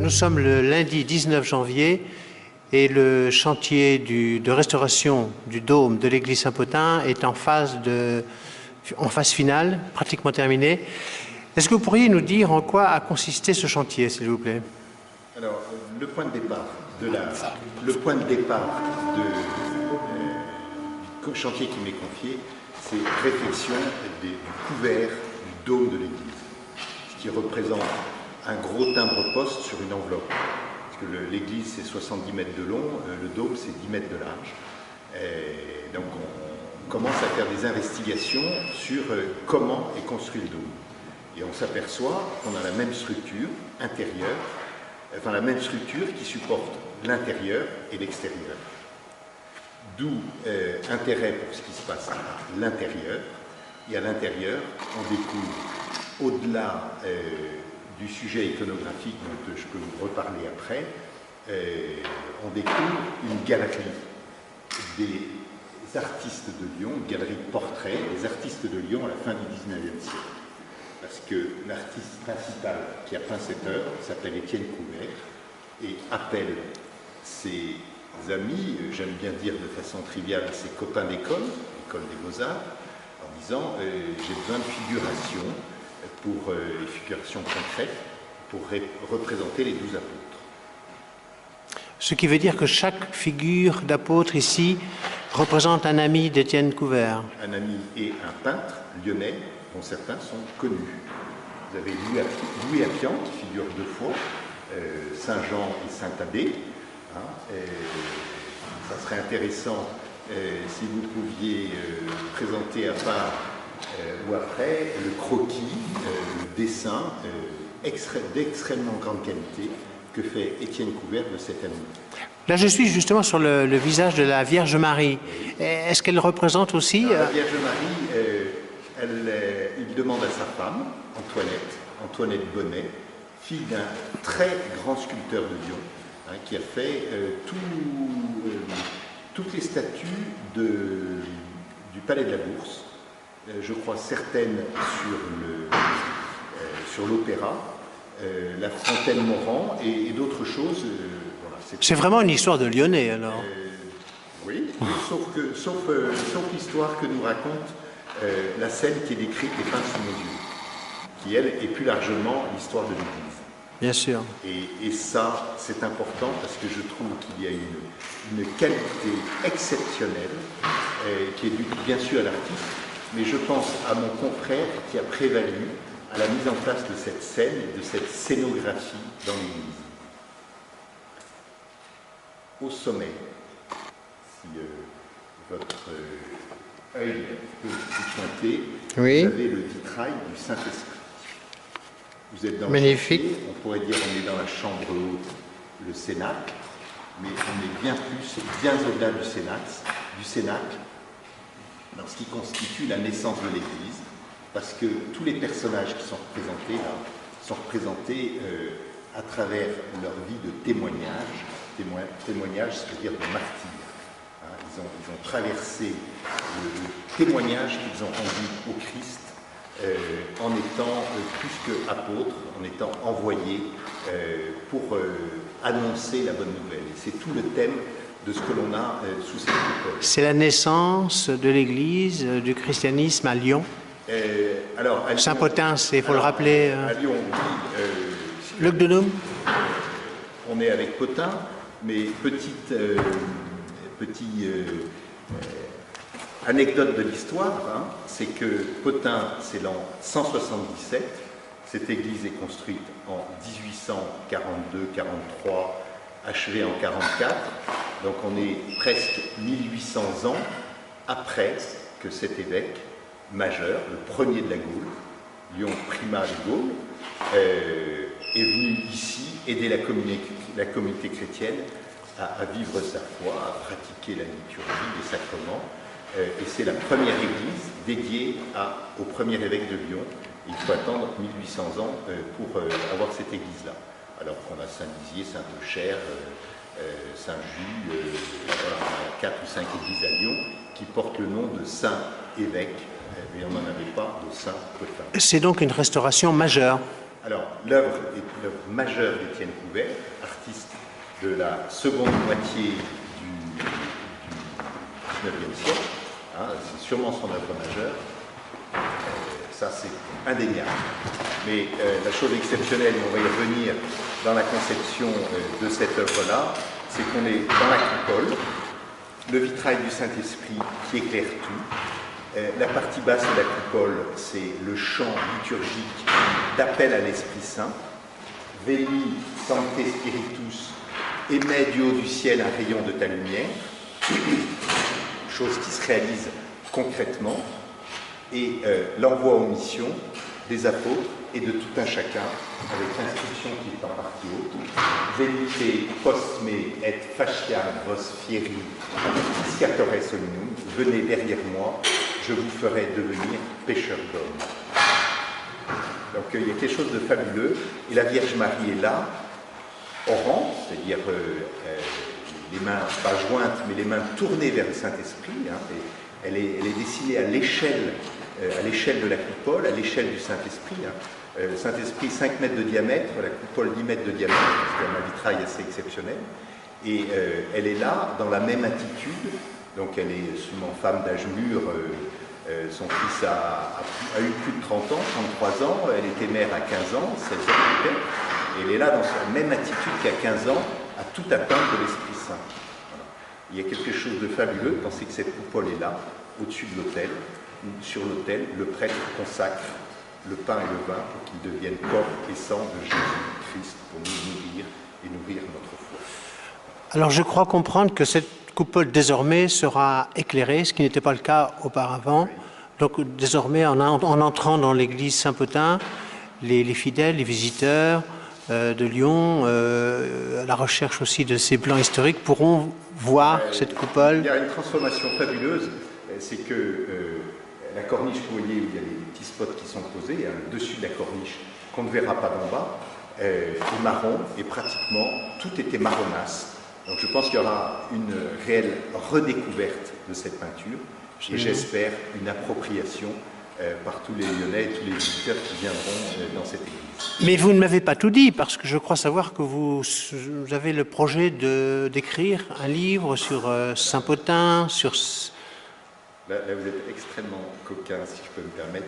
Nous sommes le lundi 19 janvier et le chantier de restauration du dôme de l'église Saint-Pothin est en phase finale, pratiquement terminée. Est-ce que vous pourriez nous dire en quoi a consisté ce chantier, s'il vous plaît? Alors, le point de départ du chantier qui m'est confié, c'est réfection du couvert du dôme de l'église, ce qui représente un gros timbre-poste sur une enveloppe. Parce que l'église, c'est 70 mètres de long, le dôme, c'est 10 mètres de large. Et donc, on commence à faire des investigations sur comment est construit le dôme. Et on s'aperçoit qu'on a la même structure intérieure, enfin la même structure qui supporte l'intérieur et l'extérieur. D'où intérêt pour ce qui se passe à l'intérieur. Et à l'intérieur, on découvre, au-delà du sujet iconographique dont je peux vous reparler après, on découvre une galerie des artistes de Lyon, une galerie de portraits des artistes de Lyon à la fin du XIXe siècle. Parce que l'artiste principal qui a peint cette œuvre s'appelle Étienne Couvert et appelle ses amis, j'aime bien dire de façon triviale, ses copains d'école, l'école des Beaux-Arts, en disant j'ai besoin de figuration figuration concrète pour représenter les 12 apôtres. Ce qui veut dire que chaque figure d'apôtre ici représente un ami d'Étienne Couvert. Un ami et un peintre lyonnais dont certains sont connus. Vous avez Louis Appian qui figure deux fois, Saint-Jean et Saint-Thaddée. Ça serait intéressant si vous pouviez présenter à part ou après le croquis, le dessin d'extrêmement grande qualité que fait Étienne Couvert de cet ami. Là, je suis justement sur le visage de la Vierge Marie. Est-ce qu'elle représente aussi... La Vierge Marie, il demande à sa femme, Antoinette Bonnet, fille d'un très grand sculpteur de Lyon, qui a fait toutes les statues du Palais de la Bourse, je crois certaines sur l'Opéra, la Fontaine Morand et d'autres choses. Voilà, c'est vraiment une histoire de Lyonnais, alors. Oui, sauf l'histoire que nous raconte la scène qui est décrite et peinte sous nos yeux, qui, elle, est plus largement l'histoire de l'Église. Bien sûr. Et ça, c'est important parce que je trouve qu'il y a une qualité exceptionnelle qui est due bien sûr à l'artiste, mais je pense à mon confrère qui a prévalu à la mise en place de cette scène et de cette scénographie dans l'église. Au sommet, si votre œil peut vous pointer, oui. Vous avez le vitrail du Saint-Esprit. Vous êtes dans magnifique. Le chantier, on pourrait dire on est dans la chambre haute, le cénacle, mais on est bien au-delà du cénacle, dans ce qui constitue la naissance de l'Église, parce que tous les personnages qui sont représentés là sont représentés à travers leur vie de témoignage, c'est-à-dire de martyrs. Ils ont traversé le témoignage qu'ils ont rendu au Christ en étant plus qu'apôtres, en étant envoyés pour annoncer la bonne nouvelle. Et c'est tout le thème de ce que l'on a sous cette coupole. C'est la naissance de l'Église, du christianisme à Lyon. Saint-Pothin, il faut le rappeler. À Lyon, oui. Luc de Nôme. On est avec Pothin, mais anecdote de l'histoire, c'est que Pothin, c'est l'an 177. Cette église est construite en 1842-43, achevée en 44. Donc on est presque 1800 ans après que cet évêque majeur, le premier de la Gaule, Lyon Primat de Gaule, est venu ici aider la communauté chrétienne à vivre sa foi, à pratiquer la liturgie, les sacrements. Et c'est la première église dédiée au premier évêque de Lyon. Il faut attendre 1800 ans pour avoir cette église-là. Alors qu'on a Saint-Dizier, Saint-Eucher, Saint-Just, voilà, on a 4 ou 5 églises à Lyon qui portent le nom de Saint-Évêque, mais on n'en avait pas de Saint-Pothin. C'est donc une restauration majeure. Alors, l'œuvre est une œuvre majeure d'Étienne Couvert, artiste de la seconde moitié du XIXe siècle. Hein, c'est sûrement son œuvre majeure. Ça, c'est indéniable. Mais la chose exceptionnelle, on va y revenir dans la conception de cette œuvre-là, c'est qu'on est dans la coupole, le vitrail du Saint-Esprit qui éclaire tout. La partie basse de la coupole, c'est le chant liturgique d'appel à l'Esprit Saint. Veni Sancte Spiritus, émet du haut du ciel un rayon de ta lumière, chose qui se réalise concrètement, et l'envoi aux missions des apôtres et de tout un chacun, avec l'inscription qui est en partie haute. Venite postme et faciam vos fieri, piscatore hominum, venez derrière moi, je vous ferai devenir pêcheurs d'hommes. Donc il y a quelque chose de fabuleux, et la Vierge Marie est là, au rang, c'est-à-dire les mains pas jointes, mais les mains tournées vers le Saint-Esprit, hein, et elle est dessinée à l'échelle de la coupole, à l'échelle du Saint-Esprit. Hein. Le Saint-Esprit, 5 mètres de diamètre, la coupole 10 mètres de diamètre, c'est un vitrail assez exceptionnel. Et elle est là, dans la même attitude. Donc elle est sûrement femme d'âge mûr. Son fils a eu plus de 30 ans, 33 ans. Elle était mère à 15 ans, 16 ans peut-être. Et elle est là dans la même attitude qu'à 15 ans, à tout atteindre de l'Esprit Saint. Voilà. Il y a quelque chose de fabuleux, pensez que cette coupole est là, au-dessus de l'autel. Sur l'autel, le prêtre consacre le pain et le vin pour qu'ils deviennent corps et sang de Jésus-Christ pour nous nourrir et nourrir notre foi. Alors je crois comprendre que cette coupole désormais sera éclairée, ce qui n'était pas le cas auparavant. Donc désormais, en entrant dans l'église Saint-Potin, les fidèles, les visiteurs de Lyon, à la recherche aussi de ces plans historiques, pourront voir cette coupole. Il y a une transformation fabuleuse, c'est que la corniche, vous voyez, où il y a les petits spots qui sont posés, hein, le dessus de la corniche, qu'on ne verra pas d'en bas, est marron, et pratiquement tout était marronasse. Donc je pense qu'il y aura une réelle redécouverte de cette peinture, et j'espère une appropriation par tous les Lyonnais et tous les visiteurs qui viendront dans cette église. Mais vous ne m'avez pas tout dit, parce que je crois savoir que vous avez le projet d'écrire un livre sur Saint-Potin, sur... Là, vous êtes extrêmement coquin, si je peux me permettre,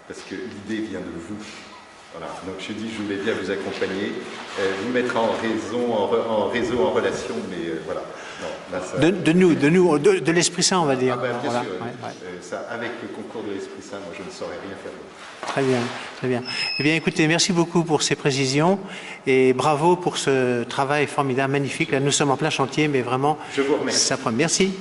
parce que l'idée vient de vous. Voilà. Donc je dis, je voulais bien vous accompagner, vous mettre en réseau, en relation, mais voilà. Non, là, ça... de l'Esprit Saint, on va dire. Ah ben, bien voilà. sûr, Ouais. Ça, avec le concours de l'Esprit Saint, moi je ne saurais rien faire d'autre. Très bien, très bien. Eh bien, écoutez, merci beaucoup pour ces précisions et bravo pour ce travail formidable, magnifique. Là, nous sommes en plein chantier, mais vraiment, je vous remercie. Ça prend. Merci.